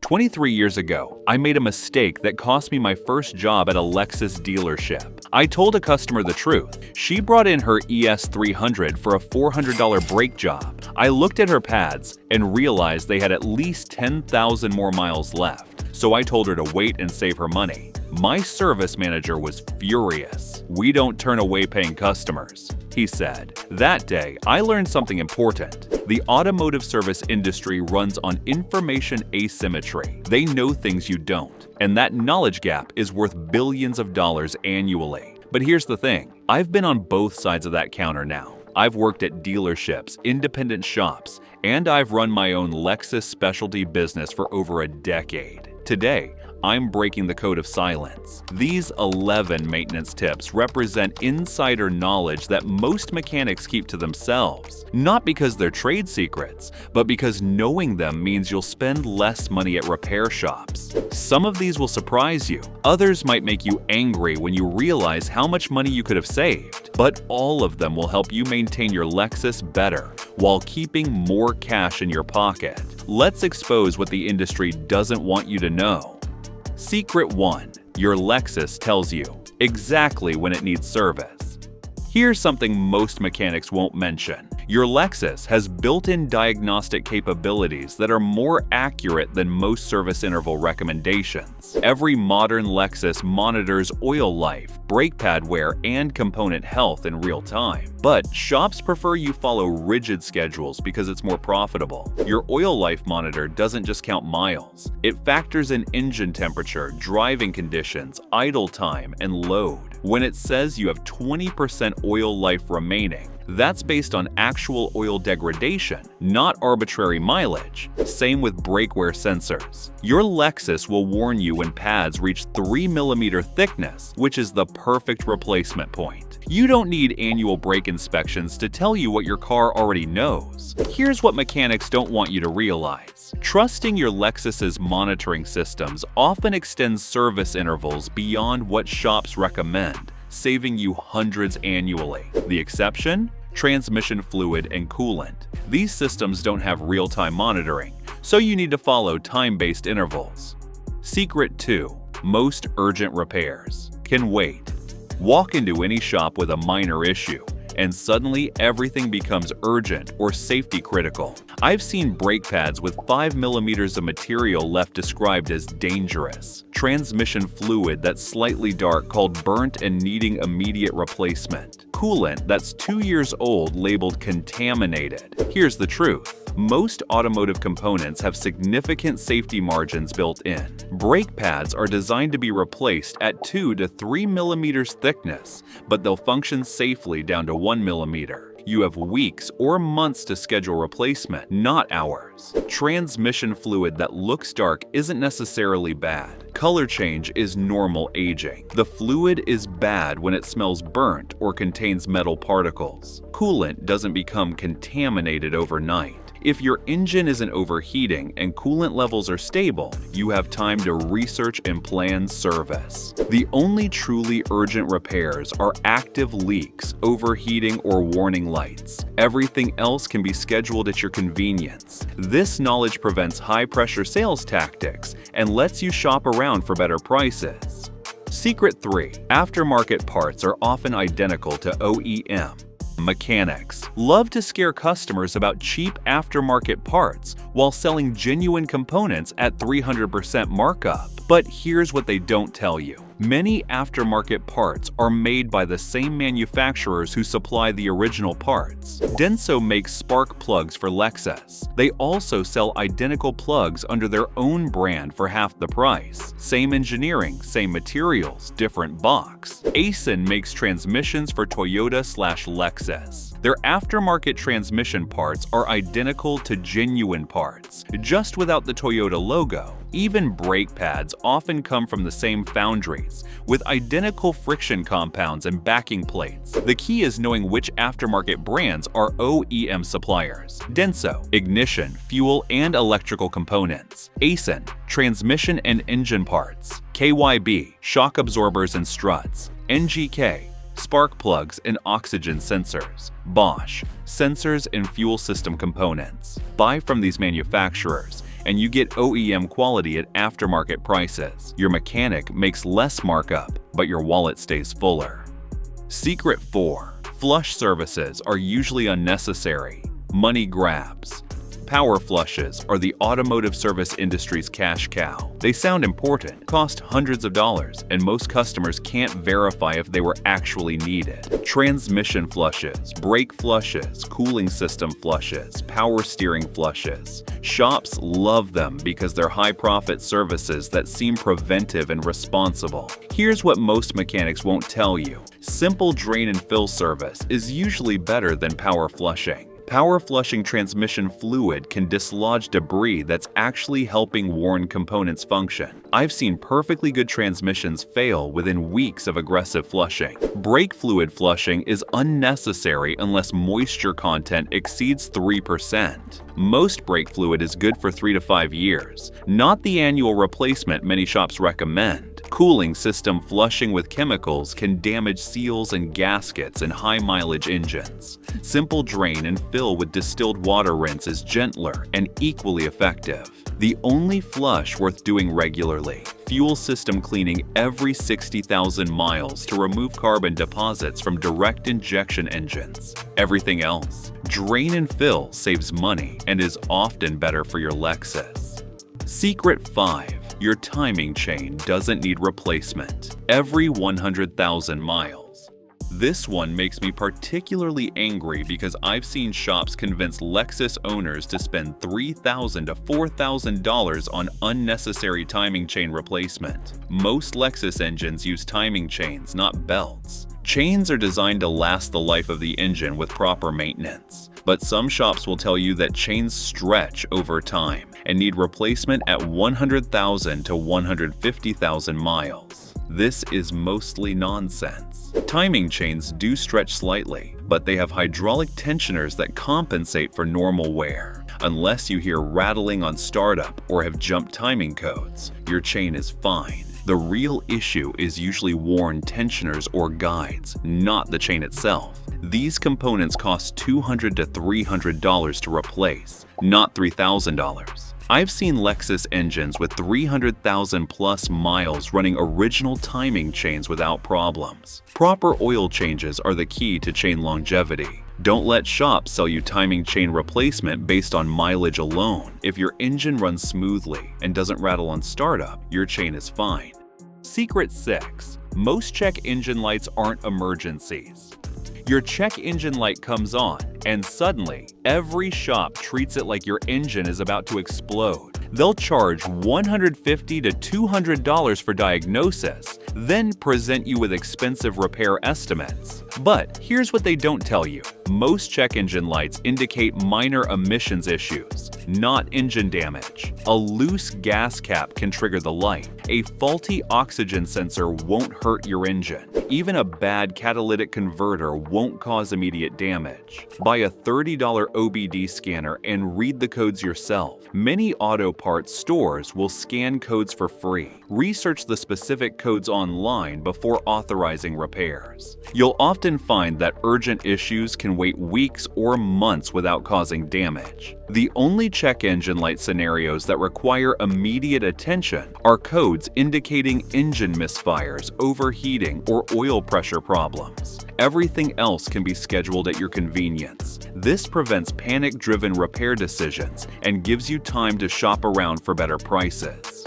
23 years ago, I made a mistake that cost me my first job at a Lexus dealership. I told a customer the truth. She brought in her ES300 for a $400 brake job. I looked at her pads and realized they had at least 10,000 more miles left. So I told her to wait and save her money. My service manager was furious. "We don't turn away paying customers," he said. That day, I learned something important. The automotive service industry runs on information asymmetry. They know things you don't, and that knowledge gap is worth billions of dollars annually. But here's the thing, I've been on both sides of that counter now. I've worked at dealerships, independent shops, and I've run my own Lexus specialty business for over a decade. Today, I'm breaking the code of silence. These 11 maintenance tips represent insider knowledge that most mechanics keep to themselves. Not because they're trade secrets, but because knowing them means you'll spend less money at repair shops. Some of these will surprise you. Others might make you angry when you realize how much money you could have saved. But all of them will help you maintain your Lexus better while keeping more cash in your pocket. Let's expose what the industry doesn't want you to know. Secret 1. Your Lexus tells you exactly when it needs service. Here's something most mechanics won't mention. Your Lexus has built-in diagnostic capabilities that are more accurate than most service interval recommendations. Every modern Lexus monitors oil life, brake pad wear, and component health in real time. But shops prefer you follow rigid schedules because it's more profitable. Your oil life monitor doesn't just count miles. It factors in engine temperature, driving conditions, idle time, and load. When it says you have 20% oil life remaining, that's based on actual oil degradation, not arbitrary mileage. Same with brake wear sensors. Your Lexus will warn you when pads reach 3mm thickness, which is the perfect replacement point. You don't need annual brake inspections to tell you what your car already knows. Here's what mechanics don't want you to realize. Trusting your Lexus's monitoring systems often extends service intervals beyond what shops recommend, saving you hundreds annually. The exception? Transmission fluid and coolant. These systems don't have real-time monitoring, so you need to follow time-based intervals. Secret 2. Most urgent repairs can wait. Walk into any shop with a minor issue, and suddenly everything becomes urgent or safety critical. I've seen brake pads with 5mm of material left described as dangerous. Transmission fluid that's slightly dark called burnt and needing immediate replacement. Coolant that's 2 years old labeled contaminated. Here's the truth. Most automotive components have significant safety margins built in. Brake pads are designed to be replaced at 2 to 3mm thickness, but they'll function safely down to 1mm. You have weeks or months to schedule replacement, not hours. Transmission fluid that looks dark isn't necessarily bad. Color change is normal aging. The fluid is bad when it smells burnt or contains metal particles. Coolant doesn't become contaminated overnight. If your engine isn't overheating and coolant levels are stable, you have time to research and plan service. The only truly urgent repairs are active leaks, overheating, or warning lights. Everything else can be scheduled at your convenience. This knowledge prevents high-pressure sales tactics and lets you shop around for better prices. Secret 3. Aftermarket parts are often identical to OEM. Mechanics love to scare customers about cheap aftermarket parts while selling genuine components at 300% markup. But here's what they don't tell you. Many aftermarket parts are made by the same manufacturers who supply the original parts. Denso makes spark plugs for Lexus. They also sell identical plugs under their own brand for half the price. Same engineering, same materials, different box. Asyn makes transmissions for Toyota/Lexus. Their aftermarket transmission parts are identical to genuine parts, just without the Toyota logo. Even brake pads often come from the same foundries, with identical friction compounds and backing plates. The key is knowing which aftermarket brands are OEM suppliers. Denso, ignition, fuel, and electrical components. Asyn, transmission and engine parts. KYB, shock absorbers and struts. NGK, spark plugs and oxygen sensors. Bosch, sensors and fuel system components. Buy from these manufacturers and you get OEM quality at aftermarket prices. Your mechanic makes less markup, but your wallet stays fuller. Secret 4. Flush services are usually unnecessary. Money grabs. Power flushes are the automotive service industry's cash cow. They sound important, cost hundreds of dollars, and most customers can't verify if they were actually needed. Transmission flushes, brake flushes, cooling system flushes, power steering flushes. Shops love them because they're high-profit services that seem preventive and responsible. Here's what most mechanics won't tell you. Simple drain and fill service is usually better than power flushing. Power flushing transmission fluid can dislodge debris that's actually helping worn components function. I've seen perfectly good transmissions fail within weeks of aggressive flushing. Brake fluid flushing is unnecessary unless moisture content exceeds 3%. Most brake fluid is good for 3 to 5 years, not the annual replacement many shops recommend. Cooling system flushing with chemicals can damage seals and gaskets in high-mileage engines. Simple drain and fill with distilled water rinse is gentler and equally effective. The only flush worth doing regularly: fuel system cleaning every 60,000 miles to remove carbon deposits from direct injection engines. Everything else, drain and fill, saves money and is often better for your Lexus. Secret 5. Your timing chain doesn't need replacement every 100,000 miles. This one makes me particularly angry because I've seen shops convince Lexus owners to spend $3,000 to $4,000 on unnecessary timing chain replacement. Most Lexus engines use timing chains, not belts. Chains are designed to last the life of the engine with proper maintenance. But some shops will tell you that chains stretch over time and need replacement at 100,000 to 150,000 miles. This is mostly nonsense. Timing chains do stretch slightly, but they have hydraulic tensioners that compensate for normal wear. Unless you hear rattling on startup or have jumped timing codes, your chain is fine. The real issue is usually worn tensioners or guides, not the chain itself. These components cost $200 to $300 to replace, not $3,000. I've seen Lexus engines with 300,000 plus miles running original timing chains without problems. Proper oil changes are the key to chain longevity. Don't let shops sell you timing chain replacement based on mileage alone. If your engine runs smoothly and doesn't rattle on startup, your chain is fine. Secret 6. Most check engine lights aren't emergencies. Your check engine light comes on, and suddenly, every shop treats it like your engine is about to explode. They'll charge $150 to $200 for diagnosis, then present you with expensive repair estimates. But here's what they don't tell you. Most check engine lights indicate minor emissions issues, not engine damage. A loose gas cap can trigger the light. A faulty oxygen sensor won't hurt your engine. Even a bad catalytic converter won't cause immediate damage. Buy a $30 OBD scanner and read the codes yourself. Many auto parts stores will scan codes for free. Research the specific codes online before authorizing repairs. You'll often find that urgent issues can wait weeks or months without causing damage. The only check engine light scenarios that require immediate attention are codes indicating engine misfires, overheating, or oil pressure problems. Everything else can be scheduled at your convenience. This prevents panic-driven repair decisions and gives you time to shop around for better prices.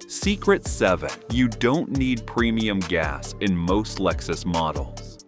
Secret 7. You don't need premium gas in most Lexus models.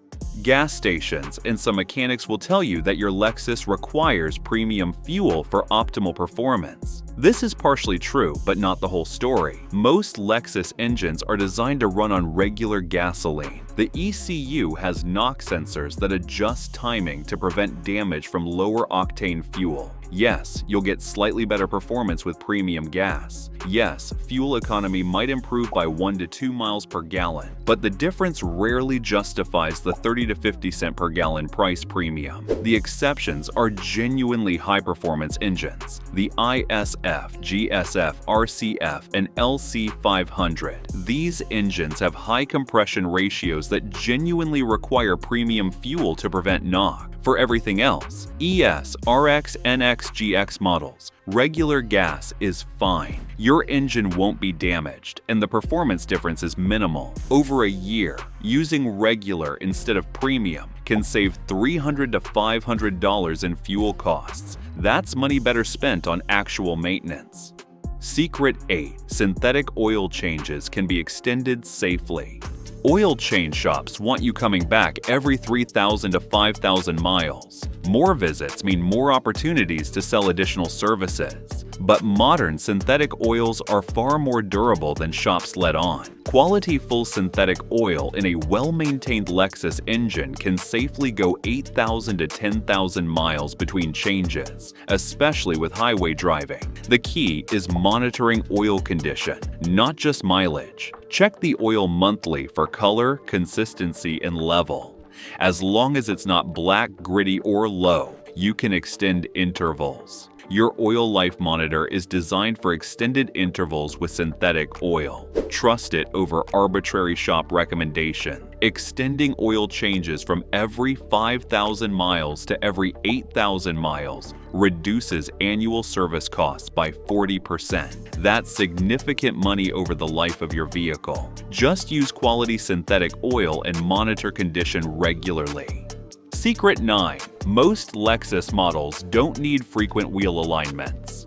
Gas stations and some mechanics will tell you that your Lexus requires premium fuel for optimal performance. This is partially true, but not the whole story. Most Lexus engines are designed to run on regular gasoline. The ECU has knock sensors that adjust timing to prevent damage from lower octane fuel. Yes, you'll get slightly better performance with premium gas. Yes, fuel economy might improve by 1 to 2 miles per gallon, but the difference rarely justifies the 30 to 50 cent per gallon price premium. The exceptions are genuinely high-performance engines. The ISF, GSF, RCF, and LC500. These engines have high compression ratios that genuinely require premium fuel to prevent knock. For everything else, ES, RX, NX, XGX models, regular gas is fine. Your engine won't be damaged, and the performance difference is minimal. Over a year, using regular instead of premium can save $300 to $500 in fuel costs. That's money better spent on actual maintenance. Secret 8. Synthetic oil changes can be extended safely. Oil change shops want you coming back every 3,000 to 5,000 miles. More visits mean more opportunities to sell additional services. But modern synthetic oils are far more durable than shops let on. Quality full synthetic oil in a well-maintained Lexus engine can safely go 8,000 to 10,000 miles between changes, especially with highway driving. The key is monitoring oil condition, not just mileage. Check the oil monthly for color, consistency, and level. As long as it's not black, gritty, or low, you can extend intervals. Your oil life monitor is designed for extended intervals with synthetic oil. Trust it over arbitrary shop recommendation. Extending oil changes from every 5,000 miles to every 8,000 miles reduces annual service costs by 40%. That's significant money over the life of your vehicle. Just use quality synthetic oil and monitor condition regularly. Secret 9. Most Lexus models don't need frequent wheel alignments.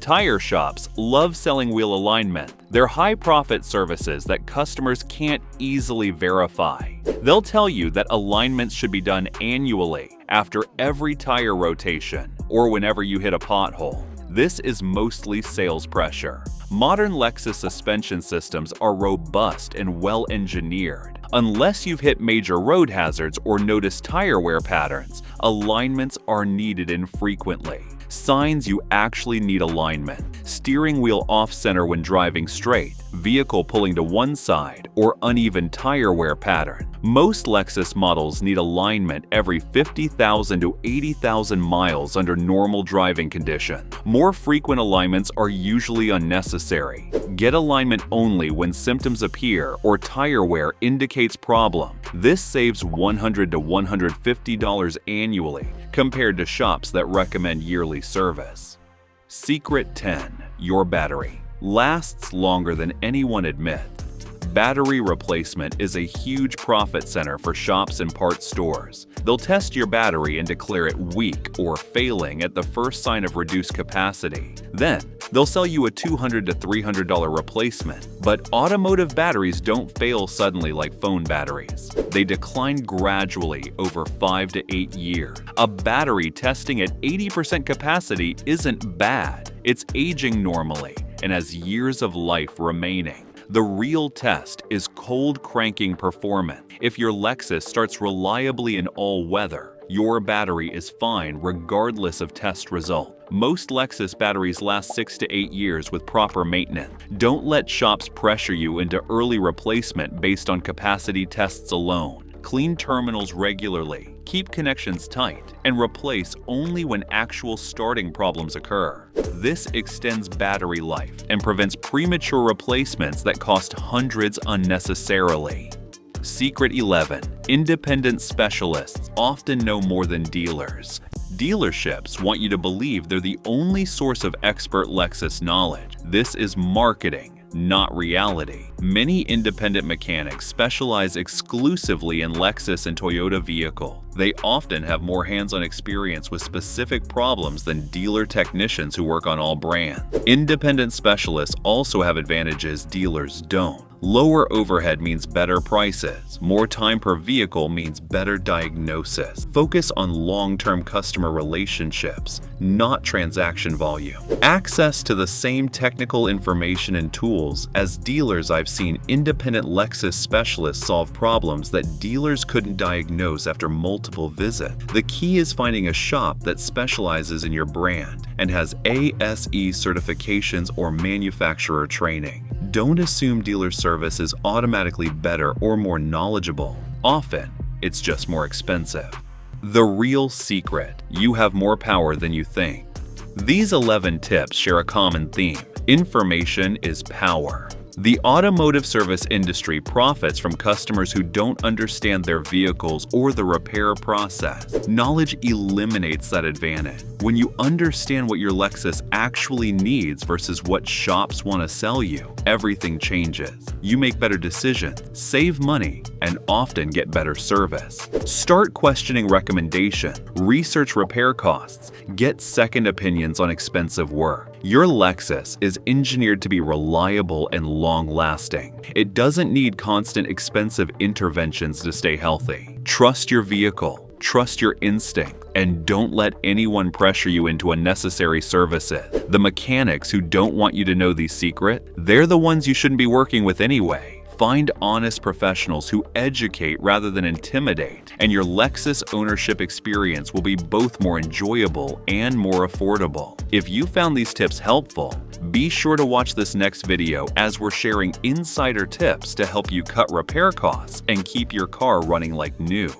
Tire shops love selling wheel alignment. They're high-profit services that customers can't easily verify. They'll tell you that alignments should be done annually, after every tire rotation, or whenever you hit a pothole. This is mostly sales pressure. Modern Lexus suspension systems are robust and well-engineered. Unless you've hit major road hazards or noticed tire wear patterns, alignments are needed infrequently. Signs you actually need alignment: steering wheel off-center when driving straight, vehicle pulling to one side, or uneven tire wear pattern. Most Lexus models need alignment every 50,000 to 80,000 miles under normal driving conditions. More frequent alignments are usually unnecessary. Get alignment only when symptoms appear or tire wear indicates problem. This saves $100 to $150 annually compared to shops that recommend yearly service. Secret 10. Your battery lasts longer than anyone admits. Battery replacement is a huge profit center for shops and parts stores. They'll test your battery and declare it weak or failing at the first sign of reduced capacity. Then, they'll sell you a $200 to $300 replacement. But automotive batteries don't fail suddenly like phone batteries. They decline gradually over 5 to 8 years. A battery testing at 80% capacity isn't bad. It's aging normally and has years of life remaining. The real test is cold cranking performance. If your Lexus starts reliably in all weather, your battery is fine regardless of test result. Most Lexus batteries last 6 to 8 years with proper maintenance. Don't let shops pressure you into early replacement based on capacity tests alone. Clean terminals regularly, keep connections tight, and replace only when actual starting problems occur. This extends battery life and prevents premature replacements that cost hundreds unnecessarily. Secret 11. Independent specialists often know more than dealers. Dealerships want you to believe they're the only source of expert Lexus knowledge. This is marketing, not reality. Many independent mechanics specialize exclusively in Lexus and Toyota vehicles. They often have more hands-on experience with specific problems than dealer technicians who work on all brands. Independent specialists also have advantages dealers don't. Lower overhead means better prices. More time per vehicle means better diagnosis. Focus on long-term customer relationships, not transaction volume. Access to the same technical information and tools as dealers. I've seen independent Lexus specialists solve problems that dealers couldn't diagnose after multiple visits. The key is finding a shop that specializes in your brand and has ASE certifications or manufacturer training. Don't assume dealer service is automatically better or more knowledgeable. Often, it's just more expensive. The real secret: you have more power than you think. These 11 tips share a common theme. Information is power. The automotive service industry profits from customers who don't understand their vehicles or the repair process. Knowledge eliminates that advantage. When you understand what your Lexus actually needs versus what shops want to sell you, everything changes. You make better decisions, save money, and often get better service. Start questioning recommendation, research repair costs, get second opinions on expensive work. Your Lexus is engineered to be reliable and long-lasting. It doesn't need constant expensive interventions to stay healthy. Trust your vehicle, trust your instinct, and don't let anyone pressure you into unnecessary services. The mechanics who don't want you to know these secrets, they're the ones you shouldn't be working with anyway. Find honest professionals who educate rather than intimidate, and your Lexus ownership experience will be both more enjoyable and more affordable. If you found these tips helpful, be sure to watch this next video as we're sharing insider tips to help you cut repair costs and keep your car running like new.